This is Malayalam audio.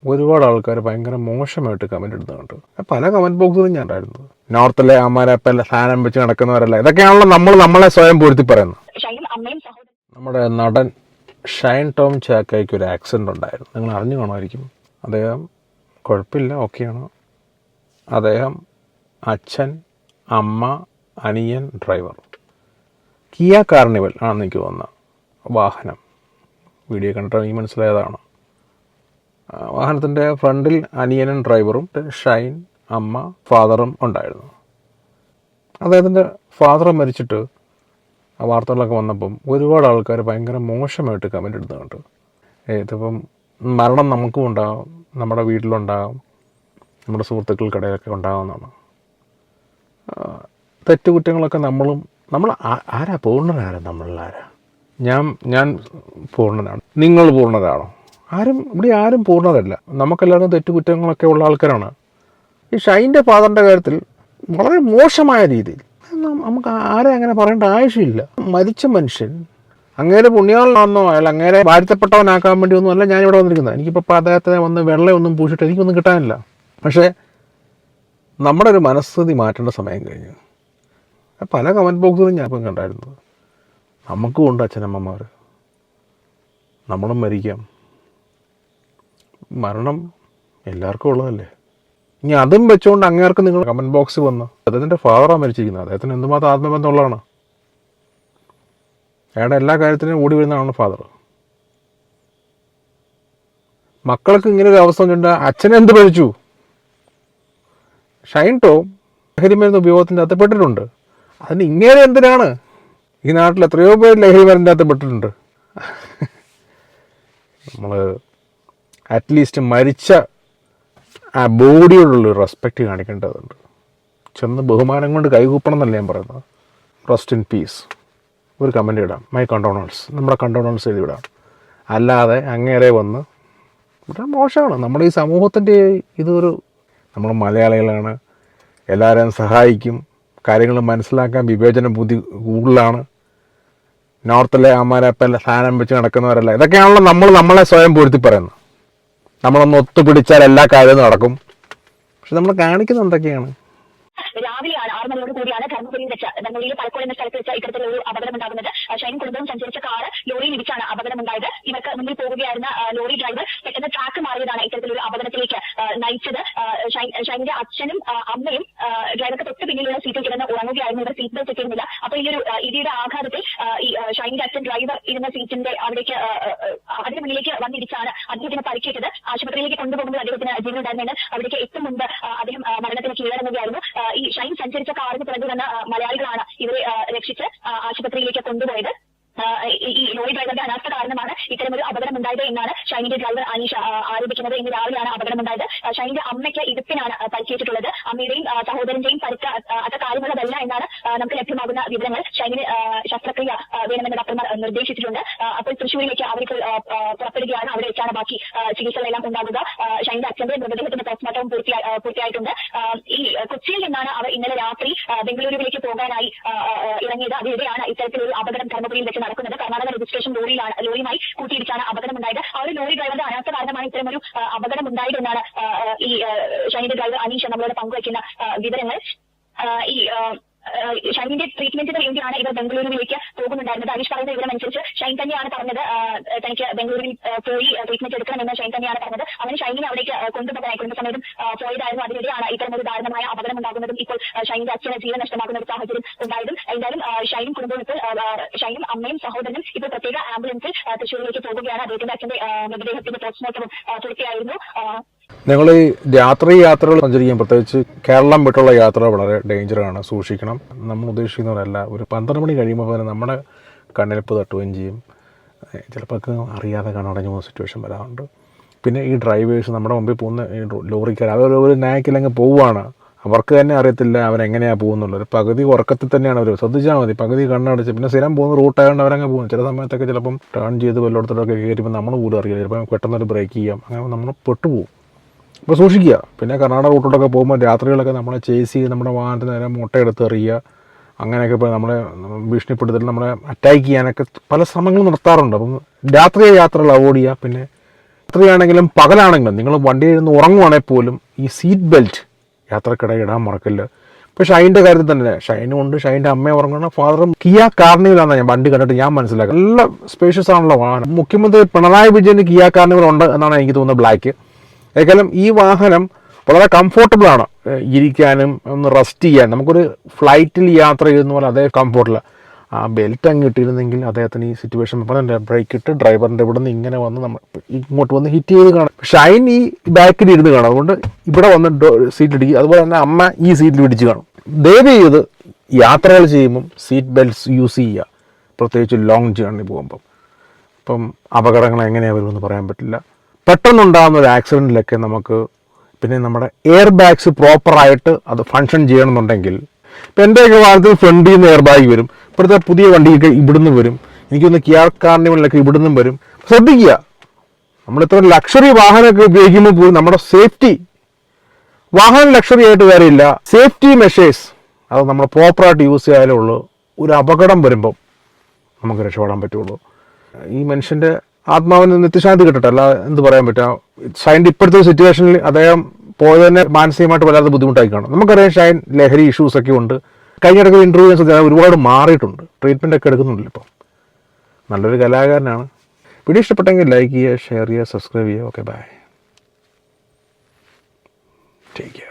ഒരുപാട് ആൾക്കാർ ഭയങ്കര മോശമായിട്ട് കമൻറ്റ് ഇടുന്നുണ്ട്. പല കമൻറ്റ് ബോക്സിലും ഞാൻ ഉണ്ടായിരുന്നു. നോർത്തിലെ അമ്മാരപ്പല്ല സാധനം വെച്ച് നടക്കുന്നവരല്ല, ഇതൊക്കെയാണല്ലോ നമ്മളെ സ്വയം പൊരുത്തി പറയുന്നത്. നമ്മുടെ നടൻ ഷൈൻ ടോം ചാക്കോയ്ക്ക് ഒരു ആക്സിഡൻ്റ് ഉണ്ടായിരുന്നു, നിങ്ങൾ അറിഞ്ഞു കാണുമായിരിക്കും. അദ്ദേഹം കുഴപ്പമില്ല, ഓക്കെയാണ്. അദ്ദേഹം അച്ഛൻ, അമ്മ, അനിയൻ, ഡ്രൈവർ. കിയ കാർണിവൽ ആണെന്ന് എനിക്ക് തോന്നുന്നത് വാഹനം. വീഡിയോ കണ്ടിട്ട് എനിക്ക് മനസ്സിലായതാണ്. വാഹനത്തിൻ്റെ ഫ്രണ്ടിൽ അനിയനും ഡ്രൈവറും, ഷൈൻ, അമ്മ, ഫാദറും ഉണ്ടായിരുന്നു. അദ്ദേഹത്തിൻ്റെ ഫാദർ മരിച്ചിട്ട് ആ വാർത്തകളൊക്കെ വന്നപ്പം ഒരുപാട് ആൾക്കാർ ഭയങ്കര മോശമായിട്ട് കമൻറ്റ് ഇടുന്നുണ്ട്. ഇതിപ്പം മരണം നമുക്കും ഉണ്ടാകും, നമ്മുടെ വീട്ടിലുണ്ടാകും, നമ്മുടെ സുഹൃത്തുക്കൾക്കിടയിലൊക്കെ ഉണ്ടാകുന്നതാണ്. തെറ്റുകുറ്റങ്ങളൊക്കെ നമ്മൾ ആരാ പൂർണ്ണരാരാ? നമ്മളിലാരാ? ഞാൻ പൂർണ്ണനാണ്, നിങ്ങൾ പൂർണ്ണരാണോ? ഇവിടെ ആരും പൂർണ്ണരല്ല. നമുക്കെല്ലാവർക്കും തെറ്റുകുറ്റങ്ങളൊക്കെ ഉള്ള ആൾക്കാരാണ്. ഈ ഷൈൻ്റെ ഫാദറിൻ്റെ കാര്യത്തിൽ വളരെ മോശമായ രീതിയിൽ നമുക്ക് ആരെ അങ്ങനെ പറയേണ്ട ആവശ്യമില്ല. മരിച്ച മനുഷ്യൻ അങ്ങേരെ പുണ്യാളനാണെന്നോ അയാൾ അങ്ങേരെ വാഴ്ത്തപ്പെട്ടവനാക്കാൻ വേണ്ടി ഒന്നും അല്ല ഞാനിവിടെ വന്നിരിക്കുന്നത്. എനിക്കിപ്പോൾ അദ്ദേഹത്തെ വന്ന് വെള്ളയൊന്നും പൂശിയിട്ട് എനിക്കൊന്നും കിട്ടാനില്ല. പക്ഷേ നമ്മുടെ ഒരു മനസ്ഥിതി മാറ്റേണ്ട സമയം കഴിഞ്ഞു. പല കമൻറ്റ് ബോക്സിലും ഞാൻ ഇപ്പം കണ്ടായിരുന്നു. നമുക്കും ഉണ്ട് അച്ഛനമ്മമാർ, നമ്മളും മരിക്കാം. മരണം എല്ലാവർക്കും ഉള്ളതല്ലേ. ഇനി അതും വെച്ചുകൊണ്ട് അങ്ങേർക്ക് നിങ്ങൾ കമൻറ്റ് ബോക്സ് വന്ന് അദ്ദേഹത്തിൻ്റെ ഫാദറാണ് മരിച്ചിരിക്കുന്നത്, അദ്ദേഹത്തിന് എന്തുമാത്രം ആത്മബന്ധമുള്ളതാണ്. അയാളുടെ എല്ലാ കാര്യത്തിനും ഓടി വരുന്നതാണ് ഫാദർ. മക്കൾക്ക് ഇങ്ങനെ ഒരു അവസ്ഥ വെച്ചിട്ട് അച്ഛനെ എന്ത് പഴിച്ചു? ഷൈൻ ടോം ലഹരി മരുന്ന് ഉപയോഗത്തിൻ്റെ അകത്ത് പെട്ടിട്ടുണ്ട്. അതിന് ഇങ്ങനെ എന്തിനാണ്? ഈ നാട്ടിൽ എത്രയോ പേര് ലഹരി മരുന്നിൻ്റെ അകത്ത് പെട്ടിട്ടുണ്ട്. നമ്മൾ അറ്റ്ലീസ്റ്റ് മരിച്ച ആ ബോഡിയോടുള്ള റെസ്പെക്റ്റ് കാണിക്കേണ്ടതുണ്ട്. ചെന്ന് ബഹുമാനം കൊണ്ട് കൈകൂപ്പണം എന്നല്ല ഞാൻ പറയുന്നത്. റെസ്റ്റ് ഇൻ പീസ് ഒരു കമൻ്റ് ഇടാം, മൈ കണ്ടോണൻസ്, നമ്മുടെ കണ്ടോണൻസ് എഴുതി വിടാം. അല്ലാതെ അങ്ങേരെ വന്ന് ഇവിടെ മോശമാണ്. നമ്മുടെ ഈ സമൂഹത്തിൻ്റെ നമ്മൾ മലയാളികളാണ്, എല്ലാവരെയും സഹായിക്കും, കാര്യങ്ങൾ മനസ്സിലാക്കാൻ വിവേചന ബുദ്ധി കൂടുതലാണ്. നോർത്തിലെ അമ്മാരപ്പല്ല സാധനം വെച്ച് നടക്കുന്നവരല്ല, ഇതൊക്കെയാണല്ലോ നമ്മളെ സ്വയം പൊരുത്തി പറയുന്നത്. നമ്മളൊന്ന് ഒത്തുപിടിച്ചാൽ എല്ലാ കാര്യവും നടക്കും. പക്ഷെ നമ്മൾ കാണിക്കുന്നത് എന്തൊക്കെയാണ്? രാവിലെയാണ് 6 മണിയോട് കൂടിയാണ് ധർമ്മപുരിയിൽ വെച്ച് ബംഗളൂരിലെ പലക്കോട് എന്ന സ്ഥലത്ത് വെച്ച് ഇത്തരത്തിലൊരു അപകടം ഉണ്ടാകുന്നത്. ഷൈൻ കുടുംബം സഞ്ചരിച്ച കാർ ലോറിയിൽ ഇടിച്ചാണ് അപകടമുണ്ടായത്. ഇവർക്ക് മുന്നിൽ പോകുകയായിരുന്ന ലോറി ഡ്രൈവർ പെട്ടെന്ന് ട്രാക്ക് മാറിയതാണ് ഇത്തരത്തിലൊരു അപകടത്തിലേക്ക് നയിച്ചത്. ഷൈനിന്റെ അച്ഛനും അമ്മയും ഡ്രൈവർക്ക് തൊട്ട് പിന്നിലുള്ള സീറ്റിൽ കിടന്ന് ഉറങ്ങുകയായിരുന്നു. ഇവർ സീറ്റ് ബെൽറ്റ് ഇട്ടിരുന്നില്ല. അപ്പോൾ ഈ ഒരു ഇടിയുടെ ആഘാതത്തിൽ ഈ ഷൈനിന്റെ അച്ഛൻ ഡ്രൈവർ ഇരുന്ന സീറ്റിന്റെ അതിന് മുന്നിലേക്ക് വന്നിടിച്ചാണ് അദ്ദേഹത്തിന് പരിക്കേറ്റത്. ആശുപത്രിയിലേക്ക് കൊണ്ടുപോകുമ്പോൾ അദ്ദേഹത്തിന് ജീവനുണ്ടായിരുന്നത്. അവിടേക്ക് എത്തും മുമ്പ് അദ്ദേഹം മരണത്തിന് കീഴടങ്ങുകയായിരുന്നു. ഈ ഷൈൻ സഞ്ചരിച്ച കാറിന് പിറകിൽ വന്ന മലയാളികളാണ് ഇവരെ രക്ഷിച്ച് ആശുപത്രിയിലേക്ക് കൊണ്ടുപോയത്. ഈ ലോറി ഡ്രൈവറുടെ അനാസ്ഥ കാരണമാണ് ഇത്തരമൊരു അപകടം ഉണ്ടായത് എന്നാണ് ഷൈനിന്റെ ഡ്രൈവർ അനീഷ ആരോപിക്കുന്നത്. ഇന്ന് രാവിലെയാണ് അപകടമുണ്ടായത്. ഷൈനിന്റെ അമ്മയ്ക്ക് ഇടുപ്പിനാണ് പരിക്കേറ്റിട്ടുള്ളത്. അമ്മയുടെയും സഹോദരന്റെയും പരിക്ക് അത്ര കാര്യമുള്ളതല്ല എന്നാണ് നമുക്ക് ലഭ്യമാകുന്ന വിവരങ്ങൾ. ഷൈനിന് ശസ്ത്രക്രിയ വേണമെന്ന് ഡോക്ടർമാർ നിർദ്ദേശിച്ചിട്ടുണ്ട്. അപ്പോൾ തൃശ്ശൂരിലേക്ക് അവർക്ക് പുറപ്പെടുകയാണ്. അവിടെ വെച്ചാണ് ബാക്കി ചികിത്സകളെല്ലാം ഉണ്ടാകുക. ഷൈനിന്റെ അച്ഛന്റെ മൃതദേഹത്തിന്റെ പോസ്റ്റ്മോർട്ടവും പൂർത്തിയായിട്ടുണ്ട്. ഈ കൊച്ചിയിൽ നിന്നാണ് അവർ ഇന്നലെ രാത്രി ബംഗളൂരുവിലേക്ക് പോകാനായി ഇറങ്ങിയത്. അതിനിടെയാണ് ഇത്തരത്തിലൊരു അപകടം ധർമ്മപുരിയിൽ വെച്ച് നടക്കുന്നത്. കർണാടക രജിസ്ട്രേഷൻ ലോറിയുമായി കൂട്ടിയിടിച്ചാണ് അപകടമുണ്ടായത്. ആ ഒരു ലോറി ഡ്രൈവറുടെ അനാസ്ഥ കാരണമാണ് ഇത്തരമൊരു അപകടം ഉണ്ടായതെന്നാണ് ഈ ഷൈനിന്റെ ഡ്രൈവർ അനീഷ നമ്മളോട് പങ്കുവയ്ക്കുന്ന വിവരങ്ങൾ. ഈ ഷൈനിന്റെ ട്രീറ്റ്മെന്റിന് വേണ്ടിയാണ് ഇവർ ബംഗളൂരുവിലേക്ക് പോകുന്നുണ്ടായിരുന്നത്. അനീഷ് പറയുന്ന വിവരമനുസരിച്ച് ഷൈൻ തന്നെയാണ് പറഞ്ഞത് തനിക്ക് ബംഗളൂരുവിൽ പോയി ട്രീറ്റ്മെന്റ് എടുക്കണമെന്ന് ഷൈൻ തന്നെയാണ് പറഞ്ഞത്. അങ്ങനെ ഷൈനിനെ അവിടേക്ക് കൊണ്ടുപോകാനായി കുടുംബസമേതം പോയതായിരുന്നു. അതിനിടെയാണ് ഇത്തരമൊരു ദാരുണമായ അപകടം ഉണ്ടാകുന്നതും ഇപ്പോൾ ഷൈനിന്റെ അച്ഛന് ജീവൻ നഷ്ടമാകുന്ന ഒരു സാഹചര്യം ഉണ്ടായതും. എന്തായാലും ഷൈനും കുടുംബവും ഇപ്പോൾ ഷൈനും അമ്മയും സഹോദരനും ഇപ്പോൾ പ്രത്യേക ആംബുലൻസിൽ തൃശ്ശൂരിലേക്ക് പോകുകയാണ്. അദ്ദേഹത്തിന്റെ അച്ഛന്റെ മൃതദേഹത്തിന്റെ പോസ്റ്റ്മോർട്ടവും പൂർത്തിയായിരുന്നു. നിങ്ങൾ ഈ യാത്രകൾ സഞ്ചരിക്കാൻ, പ്രത്യേകിച്ച് കേരളം വിട്ടുള്ള യാത്ര വളരെ ഡേഞ്ചറാണ്, സൂക്ഷിക്കണം. നമ്മൾ ഉദ്ദേശിക്കുന്നവരല്ല. ഒരു 12 മണി കഴിയുമ്പോൾ തന്നെ നമ്മുടെ കണ്ണിലിപ്പ് തട്ടുകയും ചെയ്യും. ചിലപ്പോൾ അറിയാതെ കണ്ണടഞ്ഞു പോകുന്ന സിറ്റുവേഷൻ വരാറുണ്ട്. പിന്നെ ഈ ഡ്രൈവേഴ്സ്, നമ്മുടെ മുമ്പിൽ പോകുന്ന ഈ ലോറിക്കാർ, അതൊരു നാക്കിലങ്ങ് പോവുകയാണ്. അവർക്ക് തന്നെ അറിയത്തില്ല അവരെങ്ങനെയാണ് പോകുന്നുള്ളത്. പകുതി ഉറക്കത്തിൽ തന്നെയാണ് അവർ. ശ്രദ്ധിച്ചാൽ മതി, പകുതി കണ്ണടച്ച്. പിന്നെ സ്ഥിരം പോകുന്ന റൂട്ടായതുകൊണ്ട് അവരങ്ങ് പോകും. ചില സമയത്തൊക്കെ ചിലപ്പം ടേൺ ചെയ്ത് വല്ലയിടത്തോടൊക്കെ കയറിയപ്പോൾ നമ്മൾ പോലും അറിയില്ല. ചിലപ്പോൾ പെട്ടെന്നൊരു ബ്രേക്ക് ചെയ്യാം, അങ്ങനെ നമ്മൾ പെട്ടുപോകും. അപ്പോൾ സൂക്ഷിക്കുക. പിന്നെ കർണാടക റൂട്ടോട്ടൊക്കെ പോകുമ്പോൾ രാത്രികളൊക്കെ നമ്മളെ ചേസ് ചെയ്ത് നമ്മുടെ വാഹനത്തിന് നേരെ മുട്ടയെടുത്ത് എറിയുക, അങ്ങനെയൊക്കെ ഇപ്പോൾ നമ്മളെ ഭീഷണിപ്പെടുത്തൽ, നമ്മളെ അറ്റാക്ക് ചെയ്യാനൊക്കെ പല ശ്രമങ്ങളും നടത്താറുണ്ട്. അപ്പം രാത്രിയെ യാത്രകൾ അവോയ്ഡ് ചെയ്യുക. പിന്നെ രാത്രിയാണെങ്കിലും പകലാണെങ്കിലും നിങ്ങൾ വണ്ടിയിൽ ഇരുന്ന് ഉറങ്ങുവാണെങ്കിൽ പോലും ഈ സീറ്റ് ബെൽറ്റ് യാത്രക്കിടയിൽ ഇടാൻ മറക്കില്ല. ഇപ്പോൾ ഷൈൻ്റെ കാര്യത്തിൽ തന്നെ ഷൈനും ഉണ്ട്, ഷൈൻ്റെ അമ്മയെ ഉറങ്ങണം, ഫാദറും കിയ കാർണിവലാണ് ഞാൻ വണ്ടി കണ്ടിട്ട് ഞാൻ മനസ്സിലാക്കുക. നല്ല സ്പേഷ്യസ് ആണല്ലോ വാഹനം. മുഖ്യമന്ത്രി പിണറായി വിജയന് കിയ കാർണിവൽ ഉണ്ട് എന്നാണ് എനിക്ക് തോന്നുന്നത്, ബ്ലാക്ക്. ഏതായാലും ഈ വാഹനം വളരെ കംഫോർട്ടബിൾ ആണ്, ഇരിക്കാനും ഒന്ന് റെസ്റ്റ് ചെയ്യാൻ. നമുക്കൊരു ഫ്ലൈറ്റിൽ യാത്ര ചെയ്യുന്ന പോലെ അതേ കംഫോർട്ടിൽ. ആ ബെൽറ്റ് അങ്ങ് ഇട്ടിരുന്നെങ്കിൽ അദ്ദേഹത്തിന് ഈ സിറ്റുവേഷൻ ബ്രേക്ക് ഇട്ട് ഡ്രൈവറിൻ്റെ ഇവിടെ നിന്ന് ഇങ്ങനെ വന്ന് നമ്മൾ ഇങ്ങോട്ട് വന്ന് ഹിറ്റ് ചെയ്ത് കാണാം. ഷൈൻ ഈ ബാക്കിൽ ഇരുന്ന് കാണും, അതുകൊണ്ട് ഇവിടെ വന്ന് സീറ്റ് ഇടിക്കുക. അതുപോലെ തന്നെ അമ്മ ഈ സീറ്റിൽ പിടിച്ച് കാണും. ദയവ് ചെയ്ത് യാത്രകൾ ചെയ്യുമ്പം സീറ്റ് ബെൽറ്റ്സ് യൂസ് ചെയ്യുക, പ്രത്യേകിച്ച് ലോങ് ജേർണി പോകുമ്പം. ഇപ്പം അപകടങ്ങൾ എങ്ങനെയാണ് വരുമെന്ന് പറയാൻ പറ്റില്ല. പെട്ടെന്നുണ്ടാകുന്ന ഒരു ആക്സിഡൻറ്റിലൊക്കെ നമുക്ക് പിന്നെ നമ്മുടെ എയർ ബാഗ്സ് പ്രോപ്പറായിട്ട് അത് ഫങ്ഷൻ ചെയ്യണമെന്നുണ്ടെങ്കിൽ, ഇപ്പം എൻ്റെയൊക്കെ വാഹനത്തിൽ ഫ്രണ്ടിൽ നിന്ന് എയർ ബാഗ് വരും, ഇപ്പോഴത്തെ പുതിയ വണ്ടിയൊക്കെ ഇവിടുന്ന് വരും, എനിക്കൊന്ന് കിയ കാർണിവലിലൊക്കെ ഇവിടുന്നും വരും. ശ്രദ്ധിക്കുക, നമ്മളിത്ര ലക്ഷറി വാഹനമൊക്കെ ഉപയോഗിക്കുമ്പോൾ പോലും നമ്മുടെ സേഫ്റ്റി, വാഹനം ലക്ഷറി ആയിട്ട് കാര്യമില്ല, സേഫ്റ്റി മെഷേഴ്സ് അത് നമ്മൾ പ്രോപ്പറായിട്ട് യൂസ് ചെയ്യാലേ ഉള്ളൂ. ഒരു അപകടം വരുമ്പം നമുക്ക് രക്ഷപ്പെടാൻ പറ്റുള്ളൂ. ഈ മനുഷ്യൻ്റെ ആത്മാവിന് നിത്യശാന്തി കിട്ടട്ടെ, അല്ല എന്ത് പറയാൻ പറ്റുക. ഷൈൻ്റെ ഇപ്പോഴത്തെ സിറ്റുവേഷനിൽ അദ്ദേഹം പോയതന്നെ മാനസികമായിട്ട് വല്ലാതെ ബുദ്ധിമുട്ടായി കാണും. നമുക്കറിയാം ഷൈൻ ലഹരി ഇഷ്യൂസൊക്കെ ഉണ്ട്. കഴിഞ്ഞിടയ്ക്ക് ഇൻ്റർവ്യൂസ് ഒരുപാട് മാറിയിട്ടുണ്ട്, ട്രീറ്റ്മെൻ്റ് ഒക്കെ എടുക്കുന്നുണ്ടല്ലോ. ഇപ്പം നല്ലൊരു കലാകാരനാണ്. വീഡിയോ ഇഷ്ടപ്പെട്ടെങ്കിൽ ലൈക്ക് ചെയ്യുക, ഷെയർ ചെയ്യുക, സബ്സ്ക്രൈബ് ചെയ്യുക. Okay, bye, take care.